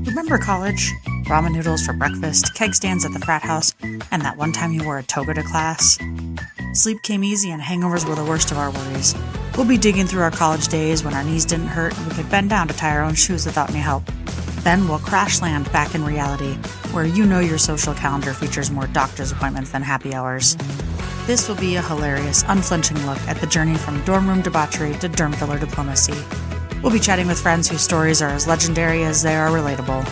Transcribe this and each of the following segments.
Remember college? Ramen noodles for breakfast, keg stands at the frat house, and that one time you wore a toga to class? Sleep came easy and hangovers were the worst of our worries. We'll be digging through our college days when our knees didn't hurt and we could bend down to tie our own shoes without any help. Then we'll crash land back in reality, where you know your social calendar features more doctor's appointments than happy hours. This will be a hilarious, unflinching look at the journey from dorm room debauchery to derm filler diplomacy. We'll be chatting with friends whose stories are as legendary as they are relatable.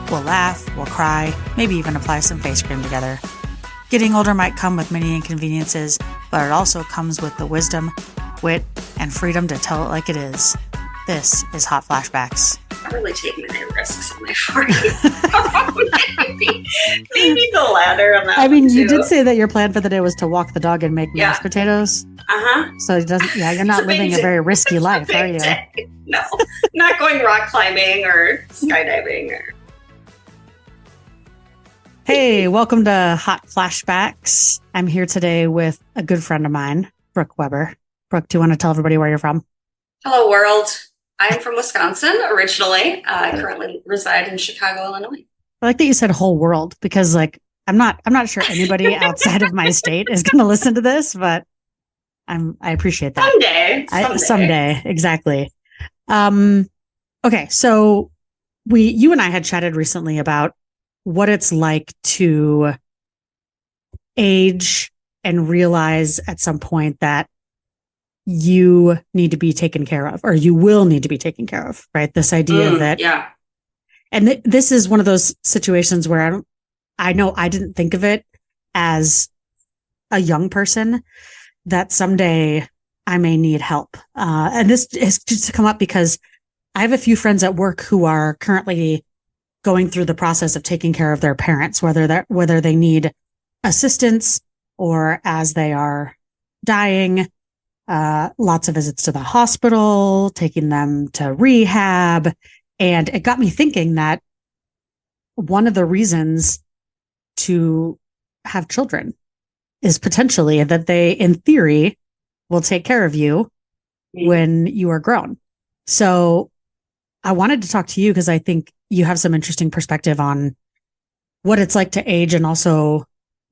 We'll laugh, we'll cry, maybe even apply some face cream together. Getting older might come with many inconveniences, but it also comes with the wisdom, wit, and freedom to tell it like it is. This is Hot Flashbacks. I'm really taking any risks in my 40s. maybe the latter on that. I mean, you did say that your plan for the day was to walk the dog and make mashed potatoes. So it doesn't. Yeah, you're not living a very risky life, are you? No, not going rock climbing or skydiving. Hey, welcome to Hot Flashbacks. I'm here today with a good friend of mine, Brooke Weber. Brooke, do you want to tell everybody where you're from? Hello, world. I'm from Wisconsin originally. I currently reside in Chicago, Illinois. I like that you said whole world because, like, I'm not sure anybody outside of my state is going to listen to this, but I appreciate that. Someday. Exactly. Okay, so you and I had chatted recently about what it's like to age and realize at some point that you need to be taken care of, or you will need to be taken care of, right? This idea that, yeah. And this is one of those situations where I know I didn't think of it as a young person, that someday I may need help. And this is just to come up because I have a few friends at work who are currently going through the process of taking care of their parents, whether they need assistance or as they are dying, lots of visits to the hospital, taking them to rehab. And it got me thinking that one of the reasons to have children is potentially that they, in theory, will take care of you when you are grown. So I wanted to talk to you because I think you have some interesting perspective on what it's like to age and also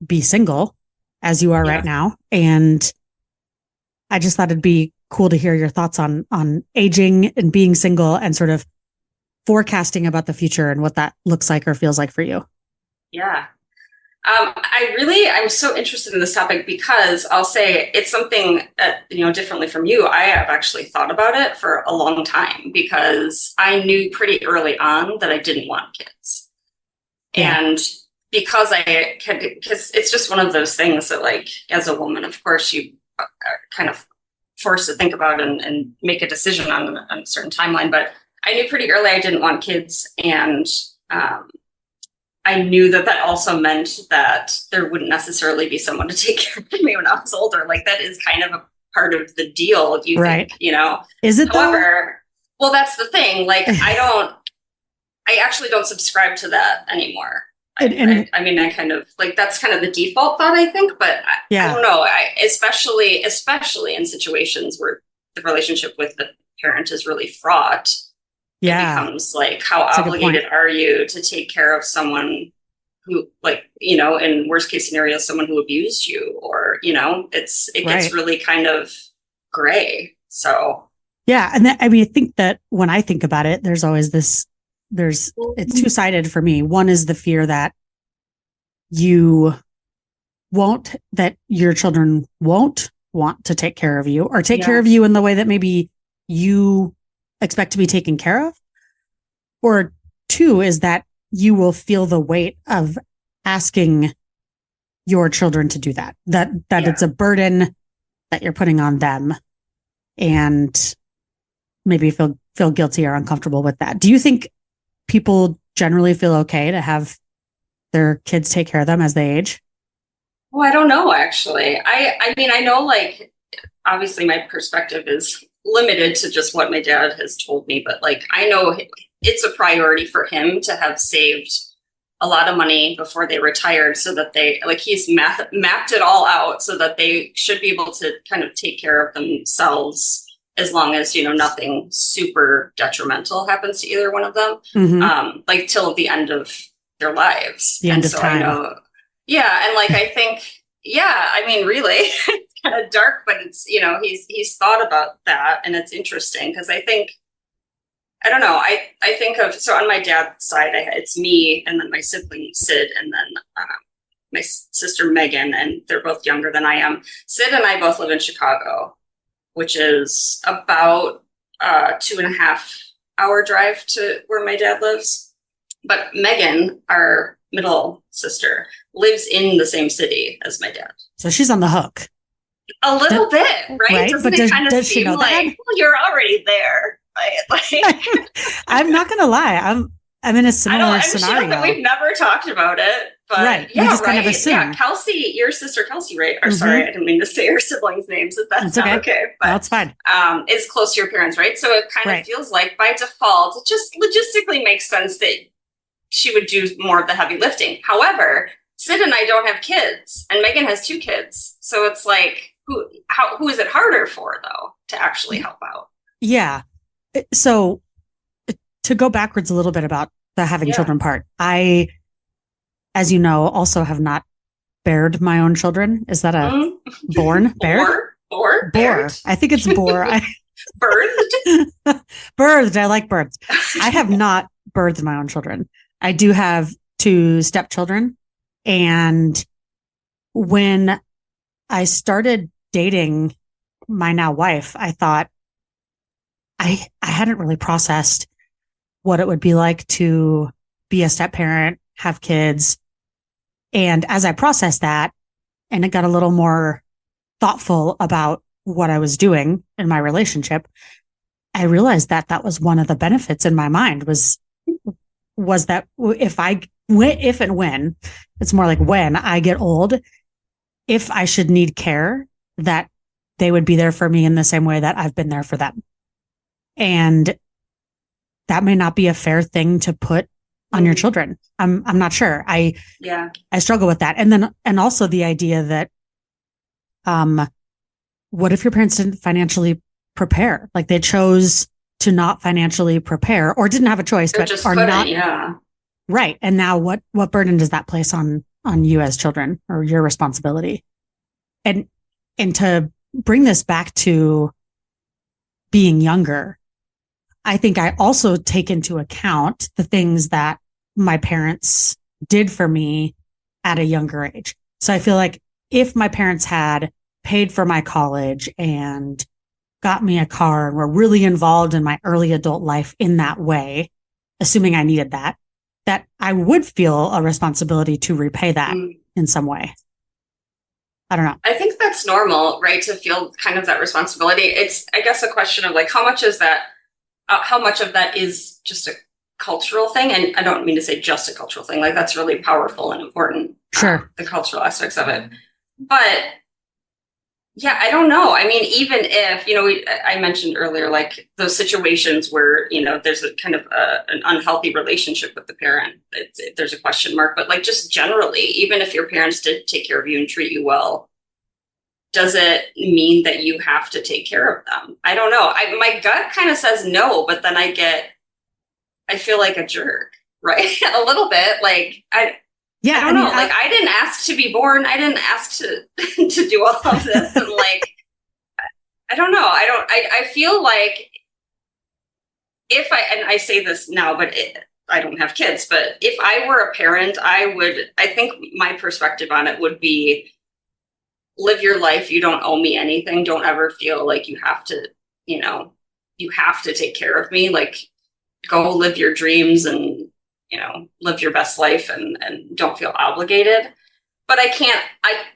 be single as you are right now. And I just thought it'd be cool to hear your thoughts on aging and being single and sort of forecasting about the future and what that looks like or feels like for you. Yeah. I'm so interested in this topic because I'll say it's something that, differently from you, I have actually thought about it for a long time because I knew pretty early on that I didn't want kids. Yeah. And because it's just one of those things that, like, as a woman, of course, you are kind of forced to think about and make a decision on a certain timeline. But I knew pretty early I didn't want kids. And I knew that also meant that there wouldn't necessarily be someone to take care of me when I was older. Like, that is kind of a part of the deal, you think, Is it? However, well, that's the thing. Like, I actually don't subscribe to that anymore. I kind of like, that's kind of the default thought, I think, but I don't know. Especially in situations where the relationship with the parent is really fraught. It becomes like, how obligated are you to take care of someone who, like, in worst case scenario, someone who abused you, or, it gets really kind of gray. So. Yeah. And I think that when I think about it, there's always it's two-sided for me. One is the fear that your children won't want to take care of you or take care of you in the way that maybe you expect to be taken care of. Or two is that you will feel the weight of asking your children to do that it's a burden that you're putting on them, and maybe feel guilty or uncomfortable with that. Do you think people generally feel okay to have their kids take care of them as they age? Well, I don't know, actually. I mean, I know, like, obviously my perspective is limited to just what my dad has told me, but, like, I know it's a priority for him to have saved a lot of money before they retired, so that he's mapped it all out so that they should be able to kind of take care of themselves as long as, nothing super detrimental happens to either one of them, like till the end of their lives. The end of time. I know, yeah. And like, I think, yeah, I mean, really, it's kind of dark, but it's, he's thought about that, and it's interesting because I think, I don't know, I think of, so on my dad's side, it's me and then my sibling Sid, and then my sister Megan, and they're both younger than I am. Sid and I both live in Chicago, which is about a 2.5-hour drive to where my dad lives. But Megan, our middle sister, lives in the same city as my dad. So she's on the hook. A little bit, right? Doesn't it kind of seem like, well, you're already there? Like, I'm not going to lie. I'm in a similar scenario. Sure, we've never talked about it, but right. Yeah, just kind of assume. Yeah, Kelsey, your sister Kelsey, right? Or sorry, I didn't mean to say your siblings' names. If that's not okay, but that's fine. Is close to your parents, right? So it kind of feels like by default, it just logistically makes sense that she would do more of the heavy lifting. However, Sid and I don't have kids, and Megan has 2 kids, so it's like, who is it harder for though to actually help out? Yeah. So to go backwards a little bit about the having children part, I, as you know, also have not bared my own children. Is that a born? Bared? Bore? I think it's bore. Birthed? Birthed. I like birds. I have not birthed my own children. I do have 2 stepchildren. And when I started dating my now wife, I thought I hadn't really processed what it would be like to be a step parent, have kids. And as I processed that, and it got a little more thoughtful about what I was doing in my relationship, I realized that that was one of the benefits in my mind was that if and when, it's more like when I get old, if I should need care, that they would be there for me in the same way that I've been there for them. And that may not be a fair thing to put on your children. I'm not sure. I struggle with that. And also the idea that, what if your parents didn't financially prepare? Like they chose to not financially prepare or didn't have a choice, but are not. Yeah. Right. And now what burden does that place on you as children, or your responsibility? And to bring this back to being younger, I think I also take into account the things that my parents did for me at a younger age. So I feel like if my parents had paid for my college and got me a car and were really involved in my early adult life in that way, assuming I needed that I would feel a responsibility to repay that in some way. I don't know. I think that's normal, right? To feel kind of that responsibility. It's, I guess, a question of like, how much of that is just a cultural thing? And I don't mean to say just a cultural thing, like that's really powerful and important. Sure. The cultural aspects of it. But yeah, I don't know. I mean, even if, I mentioned earlier, like those situations where, there's a kind of an unhealthy relationship with the parent, there's a question mark, but like just generally, even if your parents did take care of you and treat you well, does it mean that you have to take care of them? I don't know. My gut kind of says no, but then I feel like a jerk, right? A little bit. Like, I don't know. Like, I didn't ask to be born. I didn't ask to do all of this. And like, I don't know. I feel like and I say this now, but I don't have kids, but if I were a parent, I think my perspective on it would be, live your life. You don't owe me anything. Don't ever feel like you have to take care of me. Like, go live your dreams and, live your best life and don't feel obligated. But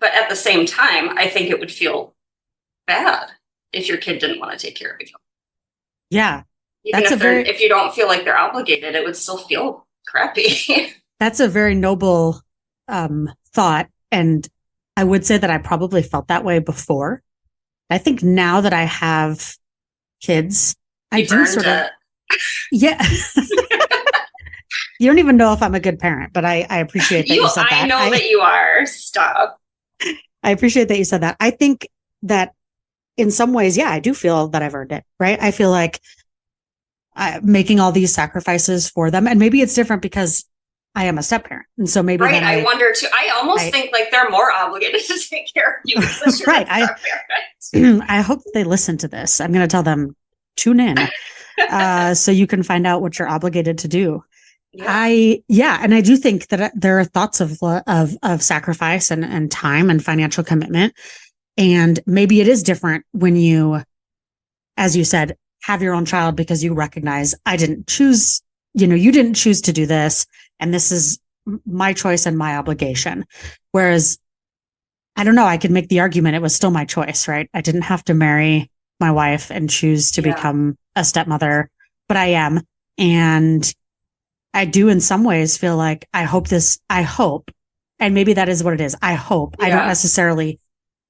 but at the same time, I think it would feel bad if your kid didn't want to take care of you. Yeah. Even if you don't feel like they're obligated, it would still feel crappy. That's a very noble thought. And I would say that I probably felt that way before. I think now that I have kids, I do sort of, yeah. You don't even know if I'm a good parent, but I appreciate that you said that. I know that you are. Stop. I appreciate that you said that. I think that in some ways, yeah, I do feel that I've earned it, right? I feel like making all these sacrifices for them. And maybe it's different because I am a step parent. And so maybe right. I wonder too. I almost think like they're more obligated to take care of you because you're right. I hope they listen to this. I'm going to tell them, tune in so you can find out what you're obligated to do. Yeah. And I do think that there are thoughts of sacrifice and time and financial commitment. And maybe it is different when you, as you said, have your own child because you recognize I didn't choose, you didn't choose to do this. And this is my choice and my obligation. Whereas, I don't know, I could make the argument it was still my choice, right? I didn't have to marry my wife and choose to become a stepmother, but I am. And I do in some ways feel like I hope, and maybe that is what it is. I hope. I don't necessarily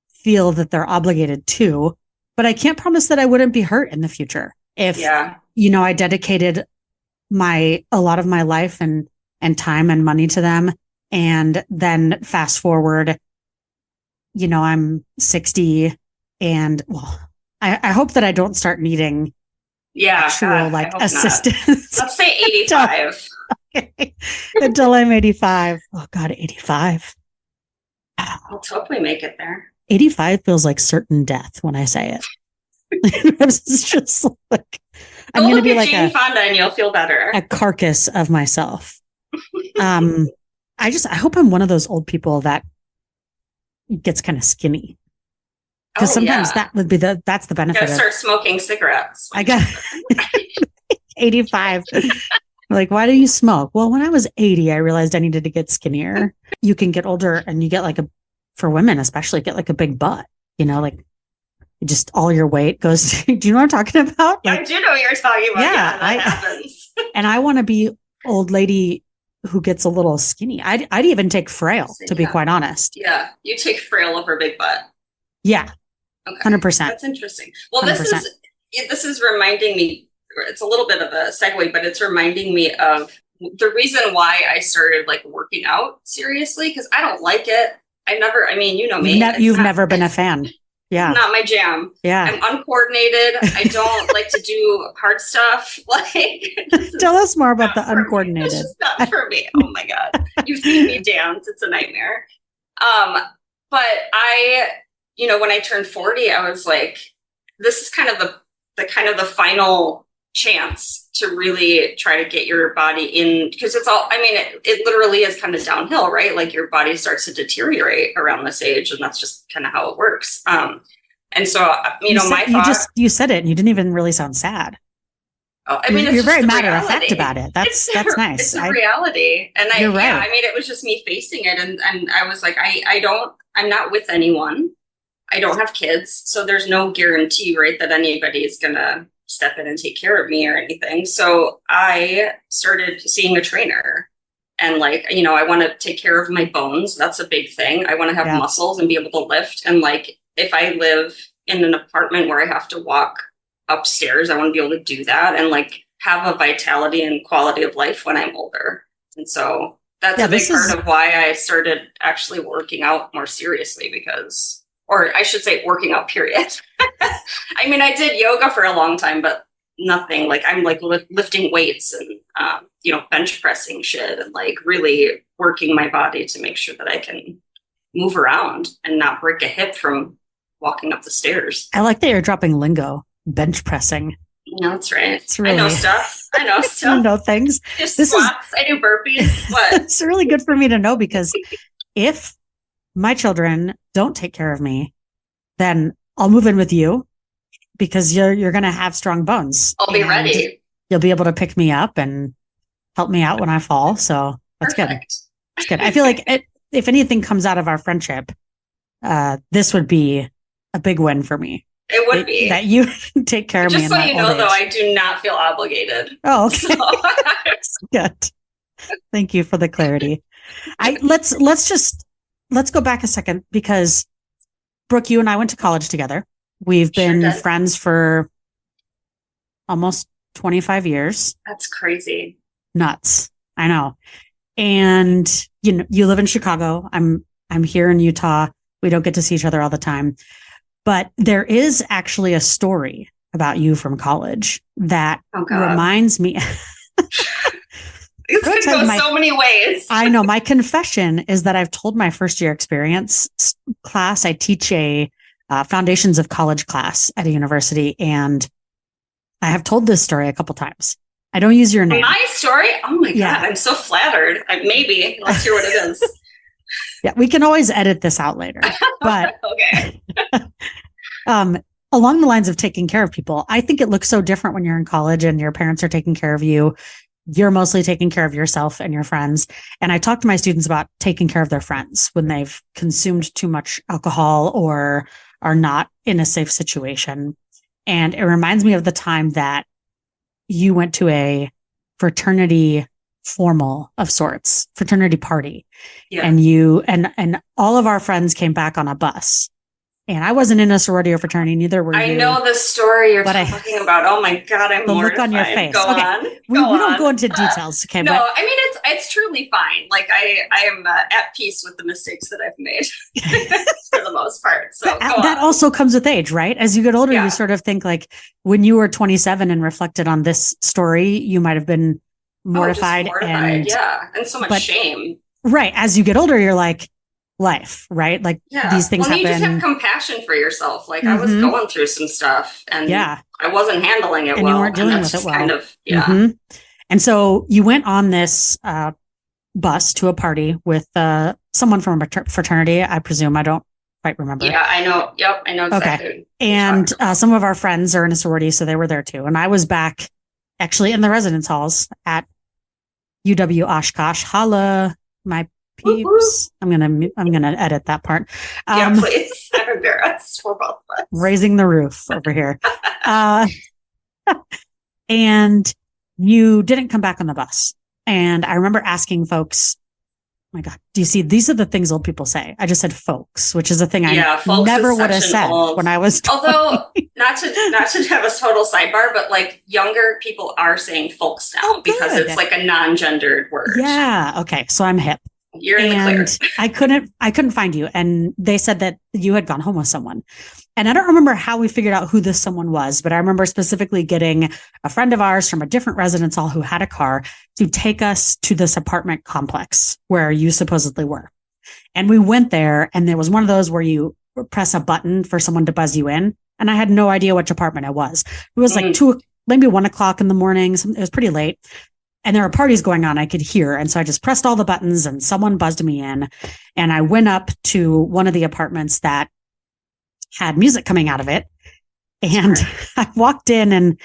feel that they're obligated to, but I can't promise that I wouldn't be hurt in the future if, I dedicated a lot of my life and time and money to them. And then fast forward, I'm 60 and I hope that I don't start needing actual assistance. Let's say 85. Okay. Until I'm 85. Oh God, 85. Let's hope we make it there. 85 feels like certain death when I say it. It's just like I'm going to be like Jane Fonda and you'll feel better. A carcass of myself. I hope I'm one of those old people that gets kind of skinny. Because sometimes that would be that's the benefit. You gotta start smoking cigarettes. I got 85. Like, why do you smoke? Well, when I was 80, I realized I needed to get skinnier. You can get older and you get for women especially, get like a big butt, like just all your weight goes to, do you know what I'm talking about? I do know what you're talking about. Yeah, that happens. And I want to be old lady who gets a little skinny. I'd even take frail, to be quite honest. Yeah, you take frail over big butt. Yeah, 100%. That's interesting. Well, 100%. This is reminding me, it's a little bit of a segue, but it's reminding me of the reason why I started working out seriously, because I don't like it. Me. You've never been a fan. Yeah. It's not my jam. Yeah. I'm uncoordinated. I don't like to do hard stuff. Tell us more about the uncoordinated. It's just not for me. Oh my God. You've seen me dance. It's a nightmare. But when I turned 40, I was like, this is kind of the final chance to really try to get your body in, because it literally is kind of downhill, right? Like your body starts to deteriorate around this age, and that's just kind of how it works. And so, you said it and you didn't even really sound sad. Oh, you're very matter of fact about it. That's nice. It's a reality. And you're right. It was just me facing it. And I was like, I'm not with anyone. I don't have kids. So there's no guarantee, right, that anybody is going to step in and take care of me or anything. So I started seeing a trainer, and I want to take care of my bones. That's a big thing. I want to have muscles and be able to lift. And if I live in an apartment where I have to walk upstairs, I want to be able to do that and have a vitality and quality of life when I'm older. And so that's a big part of why I started actually working out more seriously, or I should say working out, period. I did yoga for a long time, but nothing I'm lifting weights and, bench pressing shit and really working my body to make sure that I can move around and not break a hip from walking up the stairs. I like that you're dropping lingo, bench pressing. No, that's right. I know stuff. I know things. Just squats. I do burpees. What? It's really good for me to know, because if my children don't take care of me, then I'll move in with you, because you're going to have strong bones. I'll be ready. You'll be able to pick me up and help me out when I fall. So that's good. That's good. I feel like if anything comes out of our friendship, this would be a big win for me. It would be that you take care of me. Just so you know, though, I do not feel obligated. Oh, okay. So. Good. Thank you for the clarity. Let's go back a second, because Brooke, you and I went to college together. We've been friends for almost 25 years. That's crazy. Nuts. I know. And you live in Chicago. I'm here in Utah. We don't get to see each other all the time. But there is actually a story about you from college that reminds me. This could go so many ways. I know. My confession is that I've told my first year experience class. I teach a Foundations of College class at a university, and I have told this story a couple times. I don't use your name. My story? Oh my God. I'm so flattered. Maybe. Let's hear what it is. Yeah, we can always edit this out later. But okay. Along the lines of taking care of people, I think it looks so different when you're in college and your parents are taking care of you. You're mostly taking care of yourself and your friends. And I talk to my students about taking care of their friends when they've consumed too much alcohol or are not in a safe situation. And it reminds me of the time that you went to a fraternity formal of sorts, fraternity party. Yeah. And you and all of our friends came back on a bus. And I wasn't in a sorority or fraternity, neither were you. I know the story you're talking about. Oh my God, I'm mortified. The look on your face. Go okay. on. We don't go into details. Okay. No, I mean, it's truly fine. Like I am at peace with the mistakes that I've made for the most part. So that also comes with age, right? As you get older, you sort of think like when you were 27 and reflected on this story, you might have been mortified. And so much shame. Right. As you get older, you're like, life, right? Like these things happen. You just have compassion for yourself. Like I was going through some stuff and I wasn't handling it well. You weren't dealing with it well. Kind of, And so you went on this bus to a party with someone from a fraternity, I presume. I don't quite remember. Yeah, I know. Yep, I know exactly. Okay. And some of our friends are in a sorority, so they were there too. And I was back actually in the residence halls at UW Oshkosh. Holla, my peeps. I'm gonna edit that part. Yeah, please. I'm embarrassed for both of us. Raising the roof over here. And you didn't come back on the bus. And I remember asking folks, oh my God, do you see? These are the things old people say. I just said folks, which is a thing I never would have said when I was 20. Although not to have a total sidebar, but like younger people are saying folks now because it's like a non-gendered word. Yeah. Okay. So I'm hip. You're in the clear. I couldn't find you. And they said that you had gone home with someone. And I don't remember how we figured out who this someone was, but I remember specifically getting a friend of ours from a different residence hall who had a car to take us to this apartment complex where you supposedly were. And we went there, and there was one of those where you press a button for someone to buzz you in. And I had no idea which apartment it was. It was like 2, maybe 1 o'clock in the morning. It was pretty late. And there were parties going on I could hear. And so I just pressed all the buttons and someone buzzed me in. And I went up to one of the apartments that had music coming out of it. And I walked in and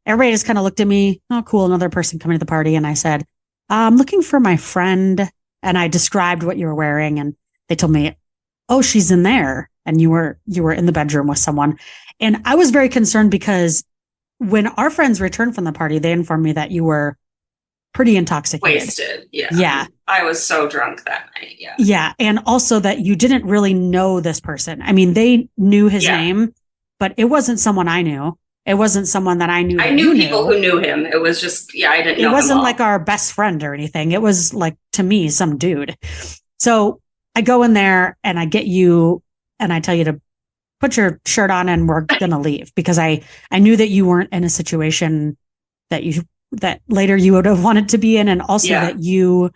everybody just kind of looked at me. Oh, cool. Another person coming to the party. And I said, I'm looking for my friend. And I described what you were wearing. And they told me, oh, she's in there. And you were in the bedroom with someone. And I was very concerned because when our friends returned from the party, they informed me that you were pretty intoxicated. Wasted. Yeah. I was so drunk that night. Yeah. Yeah. And also that you didn't really know this person. I mean, they knew his name, but it wasn't someone I knew. It wasn't someone that I knew. I knew people who knew him. It was just, I didn't know. It wasn't like our best friend or anything. It was like, to me, some dude. So I go in there and I get you and I tell you to put your shirt on and we're going to leave because I knew that you weren't in a situation that later you would have wanted to be in. And also that you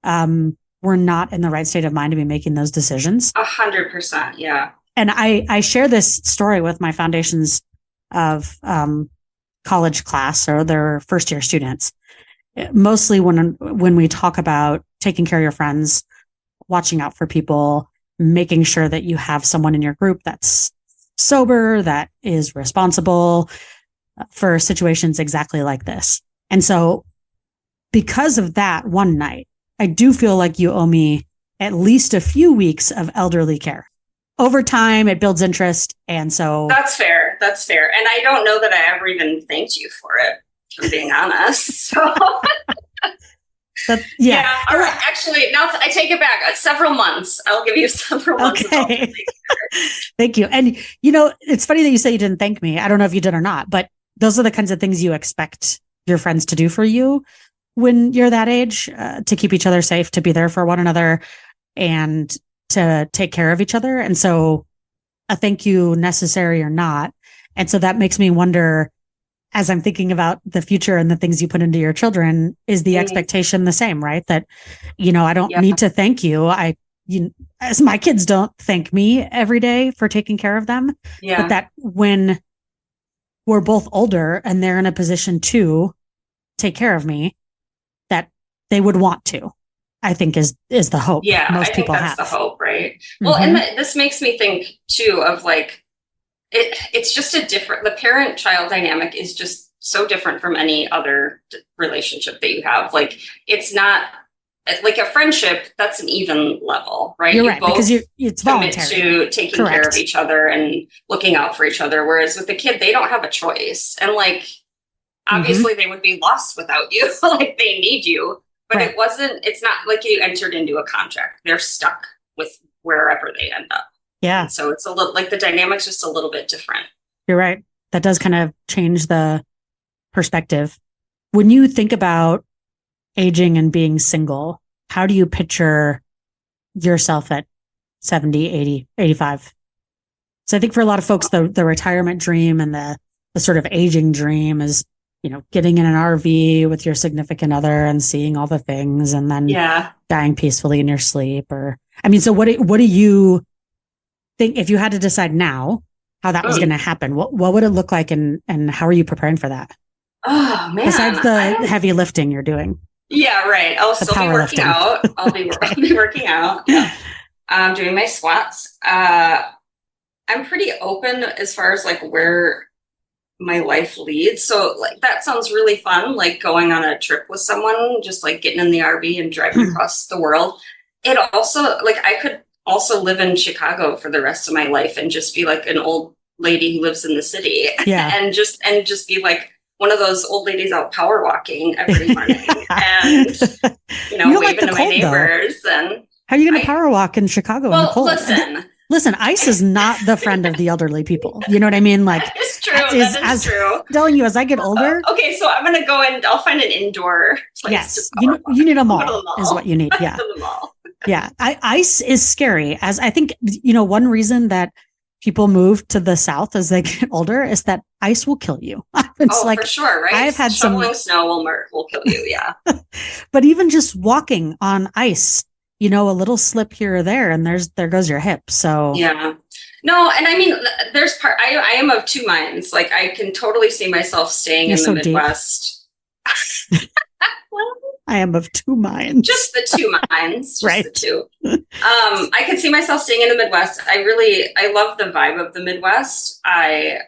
were not in the right state of mind to be making those decisions. 100%. Yeah. And I share this story with my Foundations of College class or their first year students. Mostly when we talk about taking care of your friends, watching out for people, making sure that you have someone in your group that's sober, that is responsible for situations exactly like this. And so because of that one night, I do feel like you owe me at least a few weeks of elderly care. Over time, it builds interest. And so that's fair. That's fair. And I don't know that I ever even thanked you for it, for being honest. So yeah. All right. Actually, now I take it back. Several months. I'll give you several months. Okay. Thank you. And it's funny that you say you didn't thank me. I don't know if you did or not, but those are the kinds of things you expect your friends to do for you when you're that age, to keep each other safe, to be there for one another and to take care of each other. And so a thank you necessary or not? And so that makes me wonder, as I'm thinking about the future and the things you put into your children, is the expectation the same, right? That, I don't need to thank you. As my kids don't thank me every day for taking care of them, but that when we're both older and they're in a position to take care of me, that they would want to, I think is the hope. Yeah, most people that's have. the hope, right? Mm-hmm. Well, and this makes me think too of like, it's just the parent-child dynamic is just so different from any other relationship that you have. Like, it's not like a friendship, that's an even level, right? You're right, because it's voluntary. To taking care of each other and looking out for each other. Whereas with the kid, they don't have a choice. And like, obviously they would be lost without you. Like, they need you. But it's not like you entered into a contract. They're stuck with wherever they end up. Yeah. And so it's a little like the dynamic's just a little bit different. You're right. That does kind of change the perspective. When you think about aging and being single, how do you picture yourself at 70, 80, 85? So I think for a lot of folks, the retirement dream and the sort of aging dream is, getting in an RV with your significant other and seeing all the things and then dying peacefully in your sleep. So what do you think, if you had to decide now how that was going to happen, what would it look like and how are you preparing for that? Oh man. Besides the heavy lifting you're doing. Yeah, right. I'll still be working out. I'll be working out. Yeah. I'm doing my squats. I'm pretty open as far as like where my life leads. So like that sounds really fun, like going on a trip with someone, just like getting in the RV and driving across the world. It also, like, I could also live in Chicago for the rest of my life and just be like an old lady who lives in the city. Yeah. and just be like one of those old ladies out power walking every morning and waving like to my neighbors. Though. And how are you going to power walk in Chicago in the cold? Listen, ice is not the friend of the elderly people. You know what I mean? Like, it's true. That is true. I'm telling you, as I get older. Okay, so I'm going to go and I'll find an indoor place. Yes, you need a mall, is what you need. Yeah. Yeah. Ice is scary. As I think, one reason that people move to the South as they get older is that ice will kill you. It's for sure, right? I've had shoveling snow will kill you. Yeah. But even just walking on ice, a little slip here or there, and there goes your hip. So yeah, no, and I mean, there's I am of two minds. Like, I can totally see myself staying in the Midwest. I am of two minds. Just the two minds, just right? The two. I could see myself staying in the Midwest. I love the vibe of the Midwest. I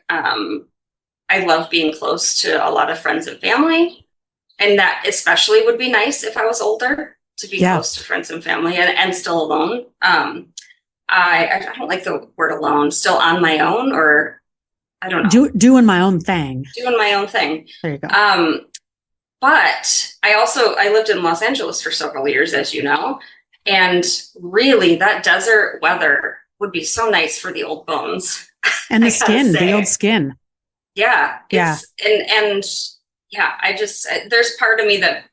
love being close to a lot of friends and family, and that especially would be nice if I was older. To be close to friends and family and still alone. I don't like the word alone, still on my own, or I don't know. Doing my own thing. Doing my own thing. There you go. But I lived in Los Angeles for several years, as you know, and really that desert weather would be so nice for the old bones. And the skin, the old skin. Yeah. And there's part of me that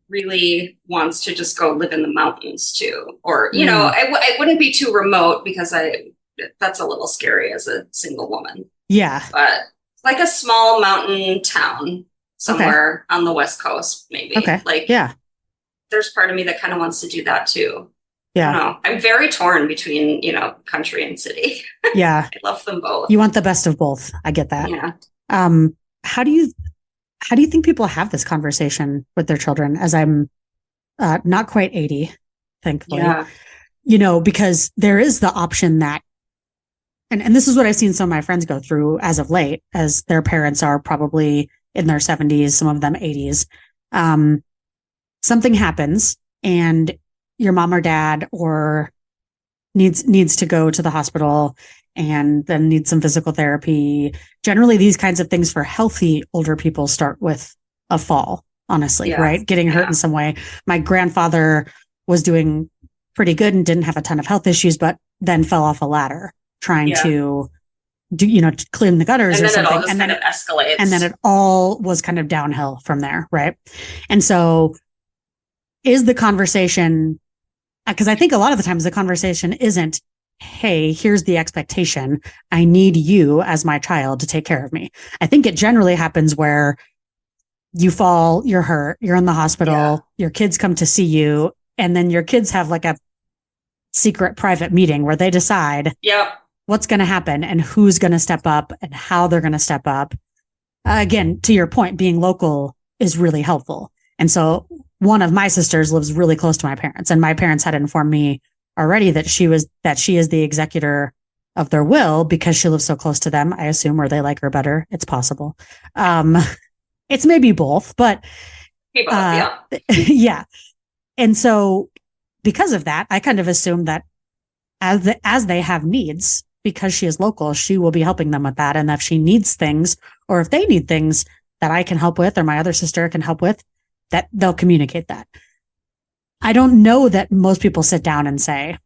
really wants to just go live in the mountains too, or I wouldn't be too remote because that's a little scary as a single woman. Yeah, but like a small mountain town somewhere on the West Coast, maybe. Okay, like there's part of me that kind of wants to do that too. Yeah, I don't know. I'm very torn between country and city. Yeah, I love them both. You want the best of both. I get that. Yeah. How do you think people have this conversation with their children? As I'm not quite 80, thankfully, because there is the option that, and this is what I've seen some of my friends go through as of late, as their parents are probably in their 70s, some of them 80s. Something happens and your mom or dad or needs to go to the hospital and then need some physical therapy. Generally, these kinds of things for healthy older people start with a fall, honestly, right? Getting hurt in some way. My grandfather was doing pretty good and didn't have a ton of health issues, but then fell off a ladder trying to to clean the gutters or something. And then it escalates. And then it all was kind of downhill from there, right? And so is the conversation, because I think a lot of the times the conversation isn't, hey, here's the expectation. I need you as my child to take care of me. I think it generally happens where you fall, you're hurt, you're in the hospital, your kids come to see you, and then your kids have like a secret private meeting where they decide what's going to happen and who's going to step up and how they're going to step up. Again, to your point, being local is really helpful. And so one of my sisters lives really close to my parents, and my parents had informed me already that she is the executor of their will because she lives so close to them, I assume, or they like her better. It's possible. It's maybe both, but yeah. And so because of that, I kind of assume that as they have needs, because she is local, she will be helping them with that. And if she needs things, or if they need things that I can help with, or my other sister can help with, that they'll communicate that. I don't know that most people sit down and say,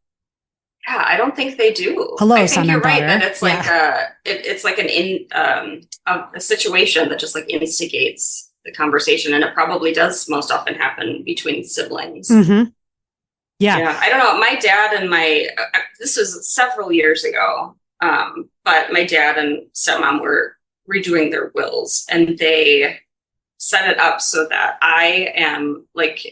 yeah, I don't think they do. Hello, I son think you're and right daughter. that it's like it's like a situation that just like instigates the conversation, and it probably does most often happen between siblings. Mm-hmm. Yeah, I don't know. My dad and this was several years ago, but my dad and stepmom were redoing their wills, and they set it up so that I am like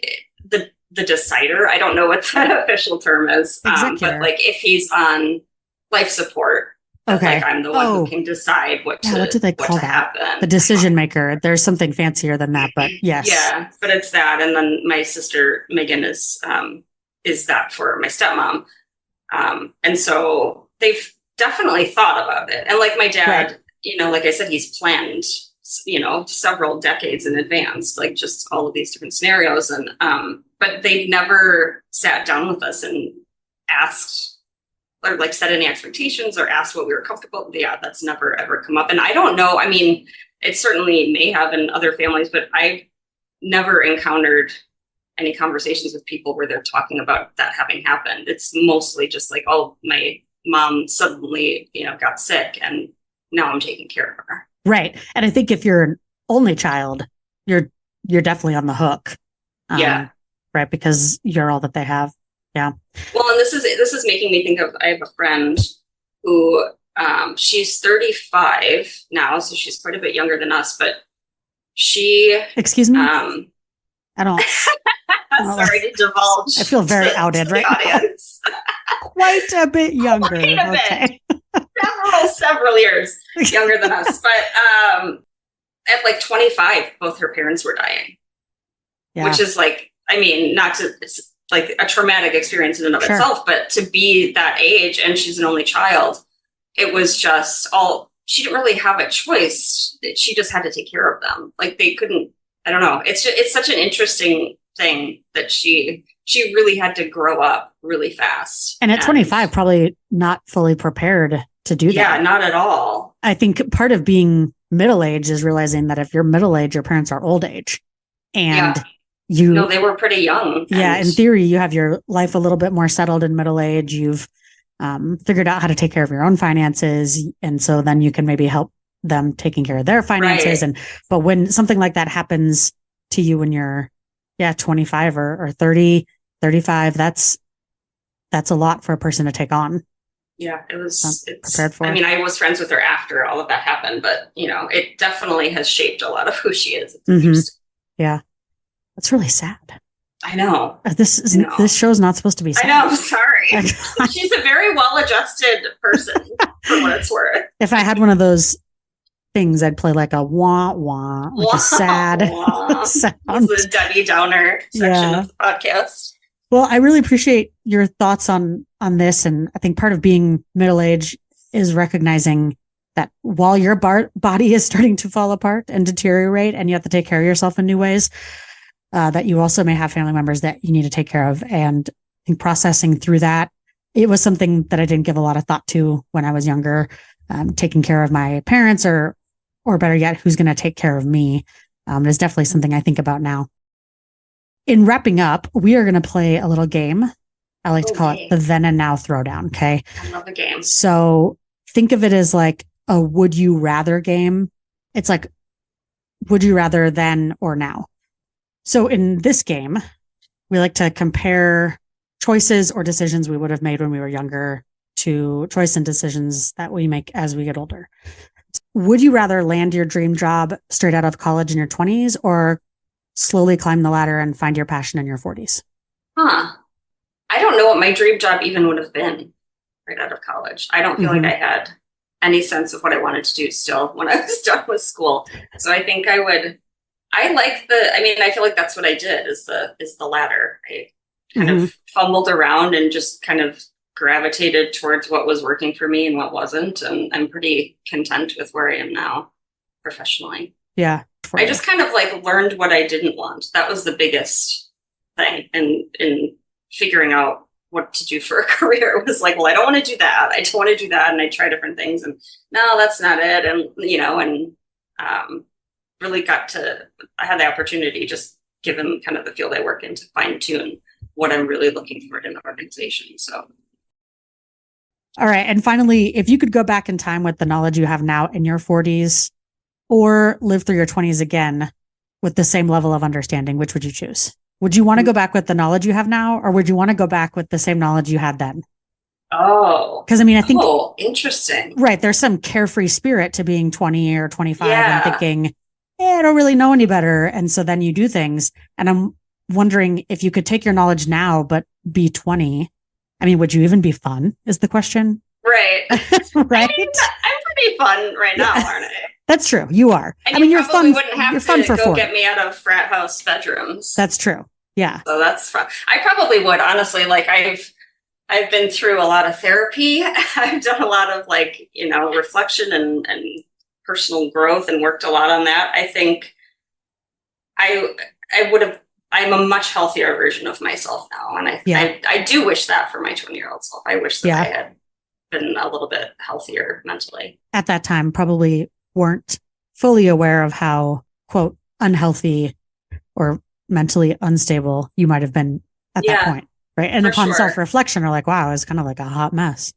the decider. I don't know what the official term is, but like if he's on life support, like I'm the one who can decide what do they call that? Happen. The decision maker. There's something fancier than that, but yes. Yeah, but it's that. And then my sister Megan is that for my stepmom. And so they've definitely thought about it. And like my dad, like I said, he's planned, several decades in advance, like just all of these different scenarios. And, but they've never sat down with us and asked or like set any expectations or asked what we were comfortable with. Yeah, that's never ever come up. And I don't know. I mean, it certainly may have in other families, but I've never encountered any conversations with people where they're talking about that having happened. It's mostly just like, oh, my mom suddenly, got sick and now I'm taking care of her. Right. And I think if you're an only child, you're definitely on the hook. Right. Because you're all that they have. Yeah. Well, and this is making me think of, I have a friend who, she's 35 now, so she's quite a bit younger than us, but she, excuse me? I don't. Sorry to divulge. I feel very outed right audience. Quite a bit younger. Quite a bit. Several years younger than us. But at like 25, both her parents were dying. Yeah. Which is like, I mean, it's like a traumatic experience in and of itself, but to be that age and she's an only child, it was just she didn't really have a choice. She just had to take care of them. Like they couldn't, I don't know. It's such an interesting thing that she really had to grow up really fast. And at 25, probably not fully prepared to do that. Yeah, not at all. I think part of being middle-aged is realizing that if you're middle-aged, your parents are old age. And they were pretty young. Yeah, in theory, you have your life a little bit more settled in middle age. You've figured out how to take care of your own finances. And so then you can maybe help them taking care of their finances. Right. But when something like that happens to you when you're 25 or 30, 35, that's a lot for a person to take on. Yeah, it's prepared for. I mean, I was friends with her after all of that happened, but it definitely has shaped a lot of who she is. Yeah. That's really sad. I know. This show's not supposed to be sad. I know. I'm sorry. She's a very well-adjusted person for what it's worth. If I had one of those things, I'd play like a wah wah, which is sad sound. It's the Debbie Downer section of the podcast. Well, I really appreciate your thoughts on this. And I think part of being middle-aged is recognizing that while your body is starting to fall apart and deteriorate and you have to take care of yourself in new ways, that you also may have family members that you need to take care of. And I think processing through that, it was something that I didn't give a lot of thought to when I was younger, taking care of my parents or better yet, who's going to take care of me is definitely something I think about now. In wrapping up, we are going to play a little game. I like to call it the then and now throwdown. Okay. I love the game. So think of it as like a would you rather game. It's like, would you rather then or now? So in this game, we like to compare choices or decisions we would have made when we were younger to choice and decisions that we make as we get older. Would you rather land your dream job straight out of college in your 20s or slowly climb the ladder and find your passion in your 40s? I don't know what my dream job even would have been right out of college. I don't feel like I had any sense of what I wanted to do still when I was done with school. So I think I feel like that's what I did is the ladder. I kind of fumbled around and just kind of gravitated towards what was working for me and what wasn't. And I'm pretty content with where I am now professionally. Yeah. I just kind of like learned what I didn't want. That was the biggest thing in figuring out what to do for a career. It was like, well, I don't want to do that. I don't want to do that. And I try different things and no, that's not it. And, really I had the opportunity just given kind of the field I work in to fine tune what I'm really looking for in an organization. So. All right. And finally, if you could go back in time with the knowledge you have now in your 40s or live through your 20s again with the same level of understanding, which would you choose? Would you want to go back with the knowledge you have now, or would you want to go back with the same knowledge you had then? Oh. Because I think... Oh, interesting. Right. There's some carefree spirit to being 20 or 25 and thinking, I don't really know any better. And so then you do things. And I'm wondering if you could take your knowledge now, but be 20. Would you even be fun is the question. Right. Right. I'm pretty fun right now, aren't I? That's true. You are. And you're fun. Wouldn't have you're to fun for go 40. Get me out of frat house bedrooms. That's true. Yeah. So that's fun. I probably would, honestly. Like I've been through a lot of therapy. I've done a lot of reflection and personal growth and worked a lot on that. I think I would have. I'm a much healthier version of myself now, and I do wish that for my 20-year-old self. I wish that I had been a little bit healthier mentally. At that time, probably weren't fully aware of how, quote, unhealthy or mentally unstable you might have been at that point, right? And upon self-reflection, are like, wow, it's kind of like a hot mess.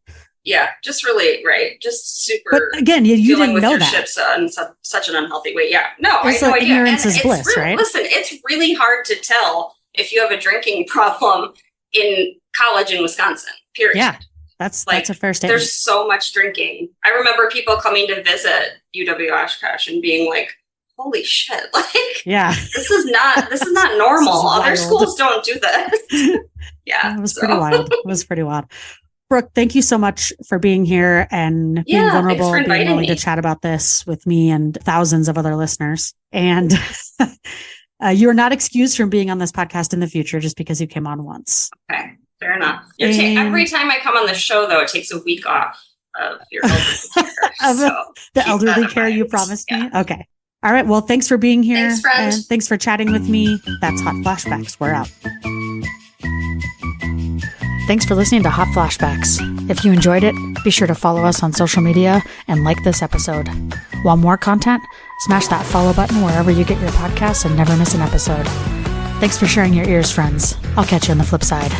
Yeah, just really, right. Just super. But again, you didn't know that. Ships in such an unhealthy way. Yeah, no, it's I had no idea. Ignorance is bliss, right? Listen, it's really hard to tell if you have a drinking problem in college in Wisconsin, period. Yeah, that's a fair statement. There's so much drinking. I remember people coming to visit UW Oshkosh and being like, holy shit, this is not normal. Other schools don't do this. Yeah. It was pretty wild. It was pretty wild. Brooke, thank you so much for being here and being vulnerable and being willing to chat about this with me and thousands of other listeners. And you are not excused from being on this podcast in the future just because you came on once. Okay, fair enough. Every time I come on the show, though, it takes a week off of your elderly care. The elderly care you promised me? Okay. All right. Well, thanks for being here. Thanks, friend. And thanks for chatting with me. That's Hot Flashbacks. We're out. Thanks for listening to Hot Flashbacks. If you enjoyed it, be sure to follow us on social media and like this episode. Want more content? Smash that follow button wherever you get your podcasts and never miss an episode. Thanks for sharing your ears, friends. I'll catch you on the flip side.